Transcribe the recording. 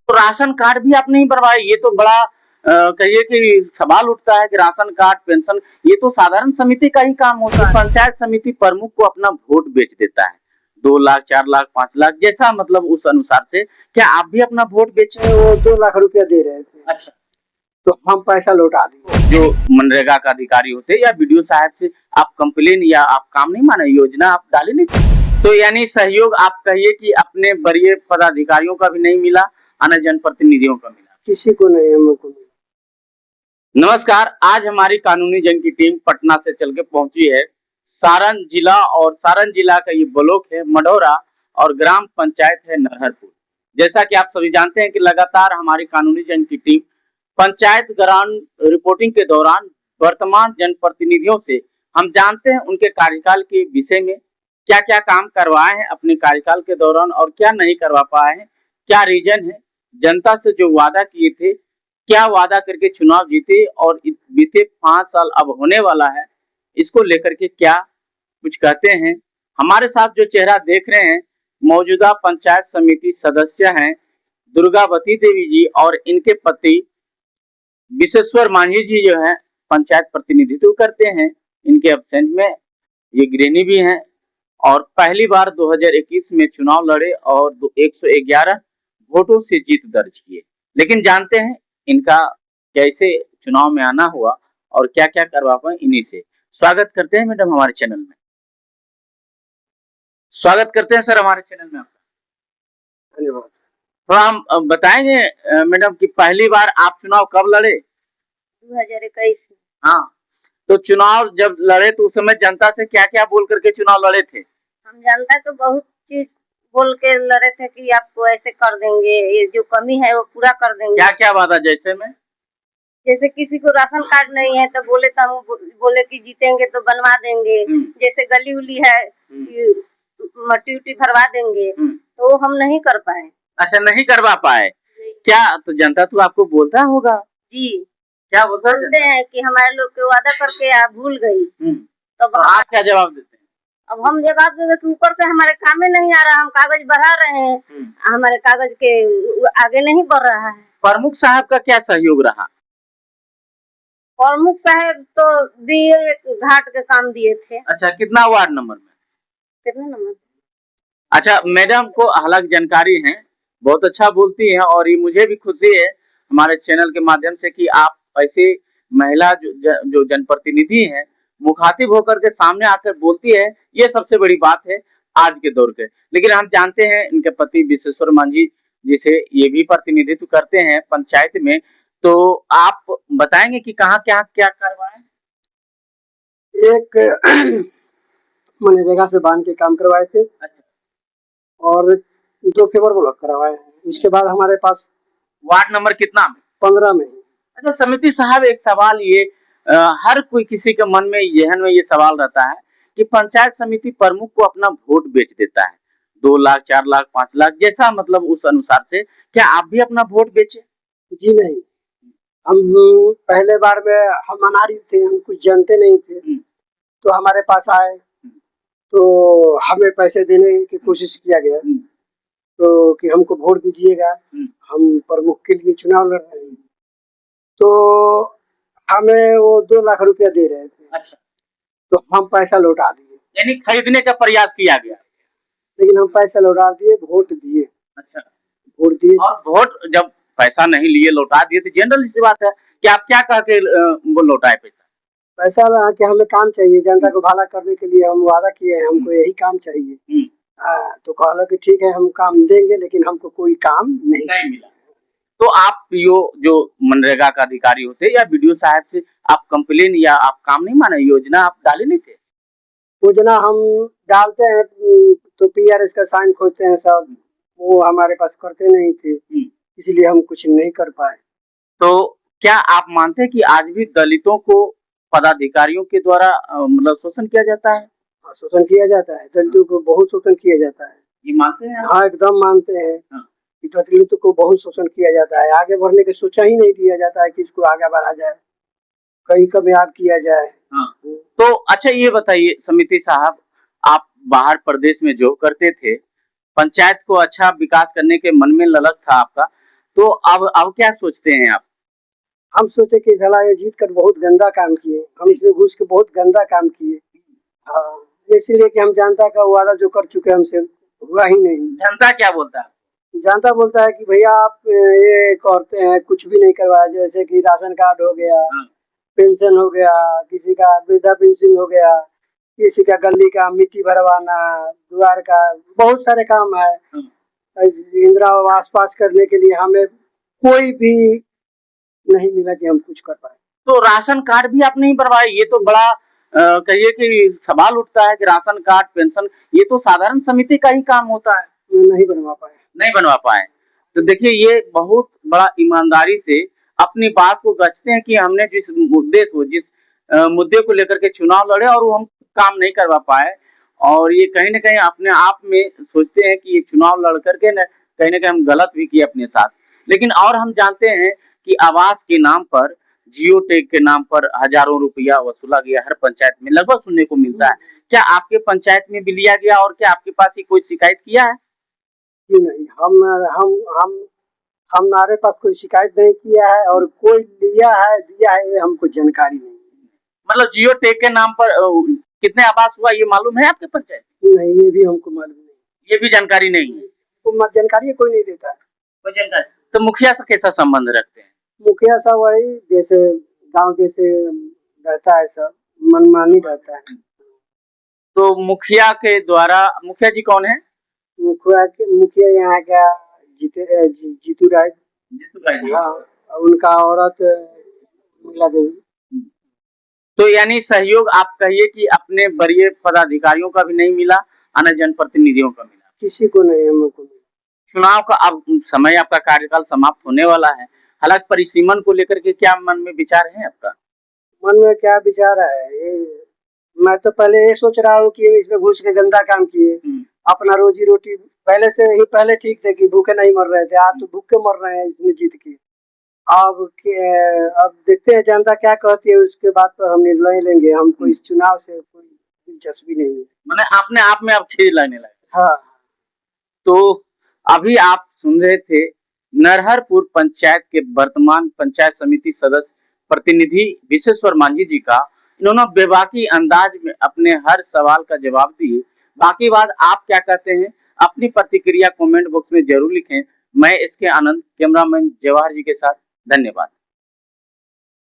तो ration card भी आप नहीं बनवाए, ये तो बड़ा कहिए कि सवाल उठता है कि राशन कार्ड, पेंशन, ये तो साधारण समिति का ही काम होता है। पंचायत समिति प्रमुख को अपना वोट बेच देता है, 2 लाख, 4 लाख, 5 लाख, जैसा मतलब उस अनुसार से। क्या आप भी अपना वोट बेचे? वो 2 लाख रुपया दे रहे थे। अच्छा, तो हम पैसा लौटा दिए। जो मनरेगा का अधिकारी होते या बीडीओ साहब से आप कंप्लेन या आप काम नहीं माने, योजना आप डाले नहीं थे, तो यानी सहयोग आप कहिए कि अपने वरीय पदाधिकारियों का भी नहीं मिला, अन्य जनप्रतिनिधियों का मिला, किसी को नहीं, हमको मिला। नमस्कार, आज हमारी कानूनी जंग की टीम पटना से चल के पहुंची है सारण जिला, और सारण जिला का ये ब्लॉक है मढ़ौरा और ग्राम पंचायत है नरहरपुर। जैसा कि आप सभी जानते हैं कि लगातार हमारी कानूनी जंग की टीम पंचायत ग्राउंड रिपोर्टिंग के दौरान वर्तमान जनप्रतिनिधियों से हम जानते हैं उनके कार्यकाल के विषय में, क्या क्या काम करवाए हैं अपने कार्यकाल के दौरान और क्या नहीं करवा पाए हैं, क्या रीजन है, जनता से जो वादा किए थे, क्या वादा करके चुनाव जीते और बीते 5 साल अब होने वाला है, इसको लेकर के क्या कुछ कहते हैं। हमारे साथ जो चेहरा देख रहे हैं, मौजूदा पंचायत समिति सदस्य हैं दुर्गावती देवी जी और इनके पति विशेश्वर मांझी जी, जो है पंचायत प्रतिनिधित्व करते हैं। इनके एब्सेंट में ये गृहिणी भी हैं और पहली बार 2021 में चुनाव लड़े और 111 वोटों से जीत दर्ज किए। लेकिन जानते हैं इनका कैसे चुनाव में आना हुआ और क्या क्या करवा पाए, इन्हीं से। स्वागत करते हैं मैडम हमारे चैनल में। स्वागत करते हैं सर हमारे चैनल में आपका। धन्यवाद। तो हम बताएंगे मैडम कि पहली बार आप चुनाव कब लड़े? 2021 में। हाँ, तो चुनाव जब लड़े तो उस समय जनता से क्या क्या बोल करके चुनाव लड़े थे? हम जनता को बहुत चीज बोल के लड़े थे कि आपको ऐसे कर देंगे, ये जो कमी है वो पूरा कर देंगे। क्या क्या वादा? जैसे में जैसे किसी को राशन कार्ड नहीं है तो बोले तो हम बोले कि जीतेंगे तो बनवा देंगे। जैसे गली उली है मट्टी उट्टी भरवा देंगे, तो हम नहीं कर पाए। अच्छा, नहीं करवा पाए। क्या तो जनता तो आपको बोलता होगा? जी, क्या बोलता बोलते हैं कि हमारे लोग के वादा करके आप भूल गई। तो आप क्या जवाब देते हैं? अब हम जवाब देते कि ऊपर से हमारे काम में नहीं आ रहा, हम कागज बढ़ा रहे हैं, हमारे कागज के आगे नहीं बढ़ रहा है। प्रमुख साहब का क्या सहयोग रहा? प्रमुख साहब तो दिए, घाट के काम दिए थे। अच्छा, कितना वार्ड नंबर में? कितने नंबर? अच्छा, मैडम को अलग जानकारी है, बहुत अच्छा बोलती हैं और ये मुझे भी खुशी है हमारे चैनल के माध्यम से कि आप ऐसे महिला जो जनप्रतिनिधि हैं मुखातिब होकर के सामने आकर बोलती है, ये सबसे बड़ी बात है आज के दौर के। लेकिन हम जानते हैं इनके पति विशेश्वर मांझी जिसे ये भी प्रतिनिधित्व करते हैं पंचायत में, तो आप बताएंगे कि कहाँ क्या क्या करवाए? एक मनरेगा से बांध के काम करवाए थे। अच्छा। और 2 फेवर ब्लॉक करवाए हैं। उसके बाद हमारे पास वार्ड नंबर कितना? 15 में। अच्छा समिति साहब, एक सवाल ये हर कोई किसी के मन में जहन में ये सवाल रहता है कि पंचायत समिति प्रमुख को अपना वोट बेच देता है, 2 लाख, 4 लाख, 5 लाख, जैसा मतलब उस अनुसार से। क्या आप भी अपना वोट बेचे? जी नहीं, हम पहले बार में हम अनाड़ी थे, हम कुछ जानते नहीं थे, तो हमारे पास आए तो हमें पैसे देने की कोशिश किया गया, तो कि हमको वोट दीजिएगा, हम प्रमुख के लिए चुनाव लड़ रहे हैं। तो हमें वो 2 लाख रुपया दे रहे थे। अच्छा, तो हम पैसा लौटा दिए। यानी खरीदने का प्रयास किया गया, लेकिन हम पैसा लौटा दिए, वोट दिए। अच्छा, वोट दिए और वोट जब पैसा नहीं लिए लौटा दिए तो जनरल सी बात है कि आप क्या कह के वो लौटाए पैसा? पैसा लगा कि हमें काम चाहिए, जनता को भला करने के लिए हम वादा किए हैं, हमको यही काम चाहिए। तो कहला कि ठीक है हम काम देंगे, लेकिन हमको कोई काम नहीं मिला। तो आप जो मनरेगा का अधिकारी होते या बीडीओ साहब से आप कंप्लेन या आप काम नहीं माने, योजना आप डाले नहीं थे? योजना हम डालते हैं तो पीआरएस का साइन खोजते हैं सब, वो हमारे पास करते नहीं थे, इसलिए हम कुछ नहीं कर पाए। तो क्या आप मानते हैं कि आज भी दलितों को पदाधिकारियों के द्वारा मतलब शोषण किया जाता है? शोषण किया जाता है, दलितों को बहुत शोषण किया जाता है। ये मानते हैं? हाँ, एकदम मानते हैं कि दलितों को बहुत शोषण किया जाता है। आगे बढ़ने के सोचा ही नहीं दिया जाता है कि इसको आगे बढ़ा जाए, कहीं कामयाब किया जाए। तो अच्छा ये बताइए समिति साहब, आप बाहर प्रदेश में जॉब करते थे, पंचायत को अच्छा विकास करने के मन में ललक था आपका, तो अब क्या सोचते हैं आप? हम सोचे कि साला ये जीत कर बहुत गंदा काम किए, हम इसमें घुस के बहुत गंदा काम किए। हाँ, इसलिए कि हम जनता का वादा जो कर चुके हमसे हुआ ही नहीं। जनता क्या बोलता है? जनता बोलता है कि भैया आप ये करते हैं, कुछ भी नहीं करवाया, जैसे कि राशन कार्ड हो गया, पेंशन हो गया, किसी का वृद्धा पेंशन हो गया, किसी का गली का मिट्टी भरवाना, द्वार का, बहुत सारे काम है। इंदिरा आवास पास करने के लिए हमें कोई भी नहीं मिला कि हम कुछ कर पाए। तो राशन कार्ड भी आप नहीं बनवाए, ये तो बड़ा कहिए कि सवाल उठता है कि राशन कार्ड, पेंशन, ये तो साधारण समिति का ही काम होता है, नहीं बनवा पाए। तो देखिए ये बहुत बड़ा ईमानदारी से अपनी बात को गढ़ते हैं कि हमने जिस मुद्दे को लेकर के चुनाव लड़े और वो हम काम नहीं करवा पाए, और ये कहीं ना कहीं अपने आप में सोचते हैं कि ये चुनाव लड़ करके न कहीं ना कहीं हम गलत भी किए अपने साथ। लेकिन और हम जानते हैं कि आवास के नाम पर, जियो टैग के नाम पर हजारों रुपया वसूला गया, हर पंचायत में लगभग सुनने को मिलता है। क्या आपके पंचायत में भी लिया गया और क्या आपके पास ही कोई शिकायत किया है? नहीं, हमारे पास कोई शिकायत नहीं किया है, और कोई लिया है दिया है ये हमको जानकारी नहीं। मतलब जियो टैग के नाम पर कितने आवास हुआ ये मालूम है आपके पंचायत? नहीं, ये भी हमको मालूम नहीं, ये भी जानकारी नहीं है। तो जानकारी कोई नहीं देता है। कोई जानकारी? तो मुखिया से कैसा संबंध रखते हैं? मुखिया साहब वही जैसे गांव जैसे रहता है, सब मनमानी रहता है। तो मुखिया के द्वारा, मुखिया जी कौन है? मुखिया यहाँ का जीतू राय जी। हाँ, उनका औरत मीला देवी। तो यानी सहयोग आप कहिए कि अपने वरीय पदाधिकारियों का भी नहीं मिला, अन्य जनप्रतिनिधियों का मिला, किसी को नहीं, हमको नहीं। चुनाव का अब समय, आपका कार्यकाल समाप्त होने वाला है, हालांकि परिसीमन को लेकर के क्या मन में विचार है आपका? मन में क्या विचार है, मैं तो पहले ये सोच रहा हूँ कि इसमें घुस के गंदा काम किए, अपना रोजी रोटी पहले ठीक थे कि भूखे नहीं मर रहे थे, आज तो भूखे मर रहे हैं इसमें जीत के। अब देखते हैं जनता क्या कहती है, उसके बाद तो हम निर्णय लेंगे। हमको इस चुनाव से कोई दिलचस्पी नहीं है। मैंने अपने आप में अब खेल लगने लगे। हाँ, तो अभी आप सुन रहे थे नरहरपुर पंचायत के वर्तमान पंचायत समिति सदस्य प्रतिनिधि विश्वेश्वर मांझी जी का। इन्होंने बेबाकी अंदाज में अपने हर सवाल का जवाब दिए। बाकी बात आप क्या कहते हैं, अपनी प्रतिक्रिया कमेंट बॉक्स में जरूर लिखें। मैं इसके आनंद, कैमरामैन जवाहर जी के साथ, धन्यवाद।